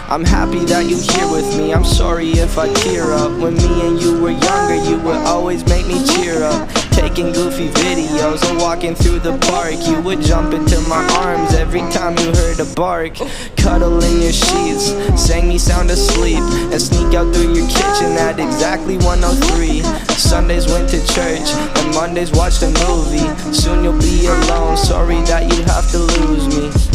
I'm happy that you here with me, I'm sorry if I tear up. When me and you were younger, you would always make me cheer up. Taking goofy videos and walking through the park, you would jump into my arms every time you heard a bark. Cuddle in your sheets, sang me sound asleep, and sneak out through your kitchen at exactly 1:03. Sundays went to church, and Mondays watched a movie. Soon you'll be alone, sorry that you have to lose me.